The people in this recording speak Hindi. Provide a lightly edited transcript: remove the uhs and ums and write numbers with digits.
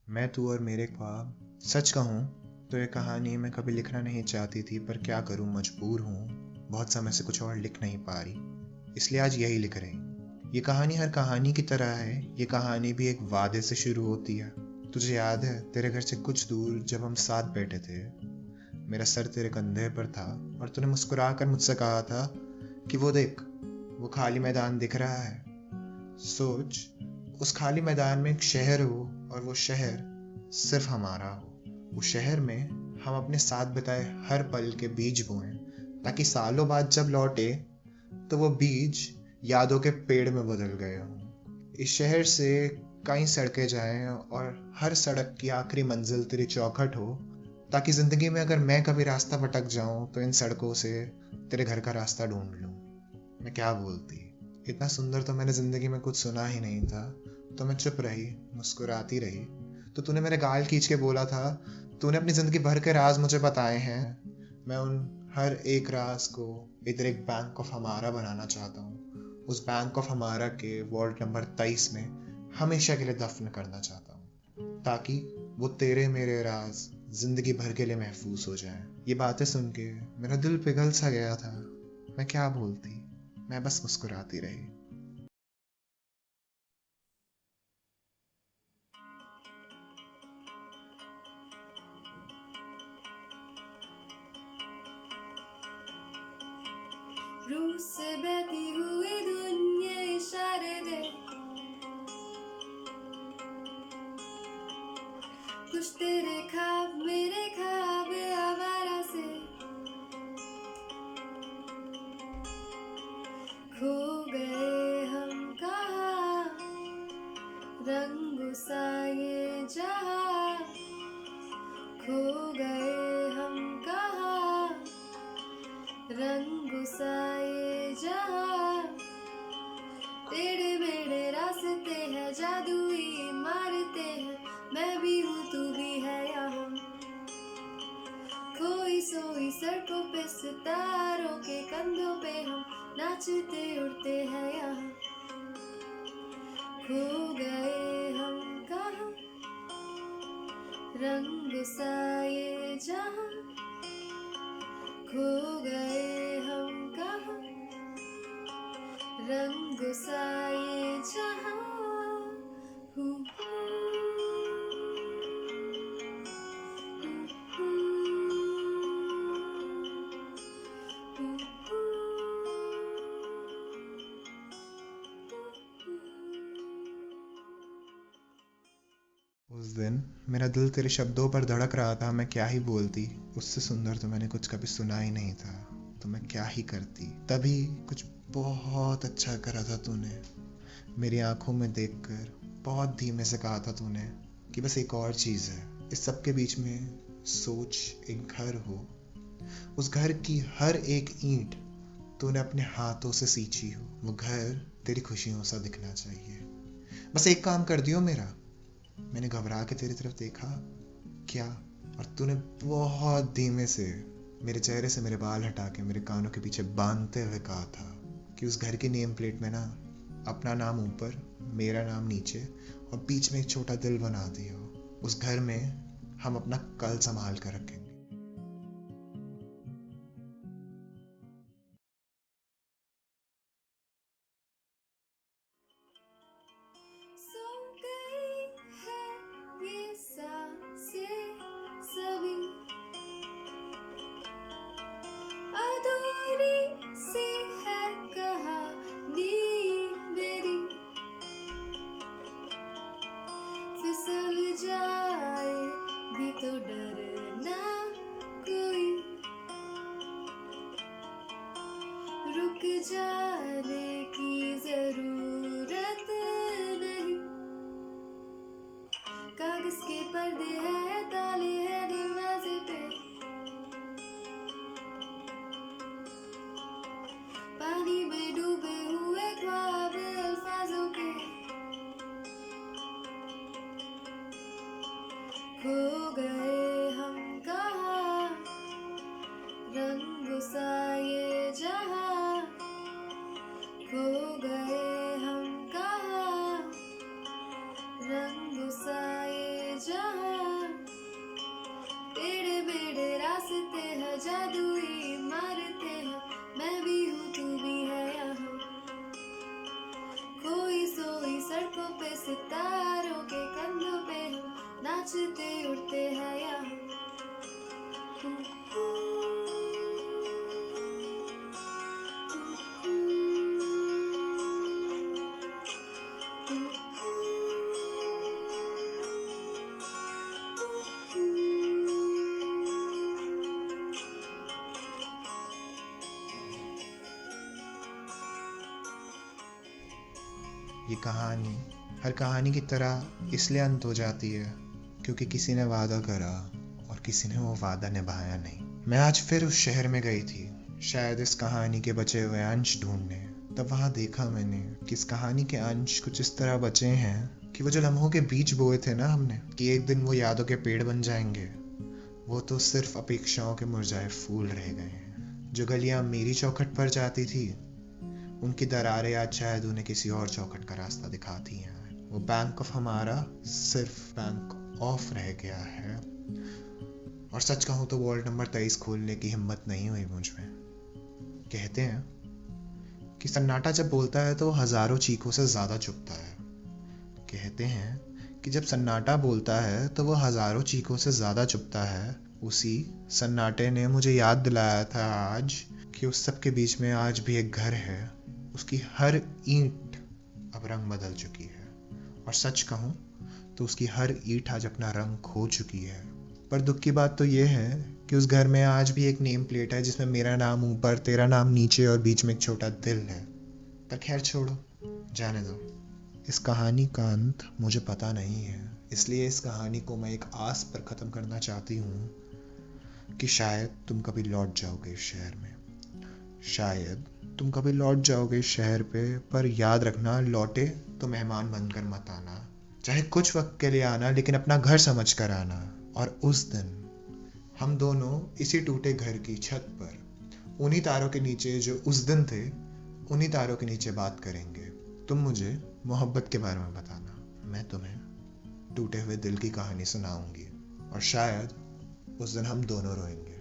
मैं, तू और मेरे ख्वाब। सच कहूँ तो ये कहानी मैं कभी लिखना नहीं चाहती थी, पर क्या करूँ, मजबूर हूँ। बहुत समय से कुछ और लिख नहीं पा रही, इसलिए आज यही लिख रही। ये कहानी हर कहानी की तरह है। ये कहानी भी एक वादे से शुरू होती है। तुझे याद है, तेरे घर से कुछ दूर जब हम साथ बैठे थे, मेरा सर तेरे कंधे पर था और तूने मुस्कुरा कर मुझसे कहा था कि वो देख, वो खाली मैदान दिख रहा है। सोच, उस खाली मैदान में एक शहर हो और वो शहर सिर्फ हमारा हो। उस शहर में हम अपने साथ बिताए हर पल के बीज बोएं, ताकि सालों बाद जब लौटे तो वो बीज यादों के पेड़ में बदल गए हों। इस शहर से कई सड़कें जाएं और हर सड़क की आखिरी मंजिल तेरी चौखट हो, ताकि जिंदगी में अगर मैं कभी रास्ता भटक जाऊं तो इन सड़कों से तेरे घर का रास्ता ढूंढ लूं। मैं क्या बोलती, इतना सुंदर तो मैंने जिंदगी में कुछ सुना ही नहीं था। तो मैं चुप रही, मुस्कुराती रही। तो तूने मेरे गाल खींच के बोला था, तूने अपनी जिंदगी भर के राज मुझे बताए हैं, मैं उन हर एक राज को इधर एक बैंक ऑफ हमारा बनाना चाहता हूँ। उस बैंक ऑफ हमारा के वार्ड नंबर 23 में हमेशा के लिए दफन करना चाहता हूँ, ताकि वो तेरे मेरे राज जिंदगी भर के लिए महफूज हो जाए। ये बातें सुन के मेरा दिल पिघल सा गया था। मैं क्या बोलती, मैं बस मुस्कुराती रही। रूह से बहती हुई दुनिया इशारे दे, कुछ तेरे ख्वाब मेरे ख्वाब आवारा से खो गए हम कहाँ, रंग सा ये जहाँ खो गए हम कहाँ, रंग सा ये जहाँ टेढ़े मेढ़े रास्ते हैं, जादुई मारते हैं, मैं भी हूँ तू भी है यहाँ, खोई सोई सड़कों पे सितारों के कंधों पे हम नाचते उड़ते हैं यहाँ, खो गए हम कहाँ, रंग सा ये जहाँ खो गए हम कहाँ, रंग सा ये जहाँ। उस दिन मेरा दिल तेरे शब्दों पर धड़क रहा था। मैं क्या ही बोलती, उससे सुंदर तो मैंने कुछ कभी सुना ही नहीं था। तो मैं क्या ही करती। तभी कुछ बहुत अच्छा करा था तूने। मेरी आंखों में देखकर बहुत धीमे से कहा था तूने कि बस एक और चीज़ है इस सब के बीच में। सोच, एक घर हो, उस घर की हर एक ईंट तूने अपने हाथों से सींची हो। वो घर तेरी खुशियों सा दिखना चाहिए। बस एक काम कर दियो मेरा। मैंने घबरा के तेरी तरफ देखा, क्या, और तूने बहुत धीमे से मेरे चेहरे से मेरे बाल हटा के मेरे कानों के पीछे बांधते हुए कहा था कि उस घर की नेम प्लेट में ना अपना नाम ऊपर, मेरा नाम नीचे और बीच में एक छोटा दिल बना दियो। उस घर में हम अपना कल संभाल कर रखेंगे। सो गई है ये सांसें सभी, अधूरी सी है कहानी मेरी, फिसल जाए भी तो डरना कोई, रुक जाने की जरूरत नहीं, कागज के पर्दे हैं, ताले हैं दरवाजे पे, पानी में डूबे हुए ख्वाब अल्फाजों के, खो गए हम कहाँ, रंग सा ये जहाँ खो गए हम कहाँ, रंग सा ये जहाँ। आंखों पे सितारों के कंधों पे हम नाचते उड़ते हैं यहाँ। ये कहानी हर कहानी की तरह इसलिए अंत हो जाती है क्योंकि किसी ने वादा करा और किसी ने वो वादा निभाया नहीं। मैं आज फिर उस शहर में गई थी, शायद इस कहानी के बचे हुए अंश ढूंढने। तब वहाँ देखा मैंने कि इस कहानी के अंश कुछ इस तरह बचे हैं कि वो जो लम्हों के बीज बोए थे ना हमने कि एक दिन वो यादों के पेड़ बन जाएंगे, वो तो सिर्फ अपेक्षाओं के मुरझाए फूल रह गए हैं। जो गलियाँ मेरी चौखट पर जाती थी उनकी दरारें आज शायद उन्हें किसी और चौखट का रास्ता दिखाती हैं। वो बैंक ऑफ हमारा सिर्फ बैंक ऑफ रह गया है। और सच कहूँ तो वॉल्ट नंबर 23 खोलने की हिम्मत नहीं हुई मुझ में। कहते हैं कि सन्नाटा जब बोलता है तो हजारों चीखों से ज्यादा चुभता है। कहते हैं कि जब सन्नाटा बोलता है तो वो हजारों चीखों से ज्यादा चुभता है। उसी सन्नाटे ने मुझे याद दिलाया था आज कि उस सब के बीच में आज भी एक घर है। उसकी हर ईंट अब रंग बदल चुकी है और सच कहूँ तो उसकी हर ईंट आज अपना रंग खो चुकी है। पर दुख की बात तो ये है कि उस घर में आज भी एक नेम प्लेट है जिसमें मेरा नाम ऊपर, तेरा नाम नीचे और बीच में एक छोटा दिल है। पर खैर छोड़ो, जाने दो। इस कहानी का अंत मुझे पता नहीं है, इसलिए इस कहानी को मैं एक आस पर ख़त्म करना चाहती हूँ कि शायद तुम कभी लौट जाओगे इस शहर में। शायद तुम कभी लौट जाओगे इस शहर पे, पर याद रखना लौटे तो मेहमान बनकर मत आना। चाहे कुछ वक्त के लिए आना, लेकिन अपना घर समझ कर आना। और उस दिन हम दोनों इसी टूटे घर की छत पर उन्हीं तारों के नीचे जो उस दिन थे, उन्हीं तारों के नीचे बात करेंगे। तुम मुझे मोहब्बत के बारे में बताना, मैं तुम्हें टूटे हुए दिल की कहानी सुनाऊंगी और शायद उस दिन हम दोनों रोएंगे।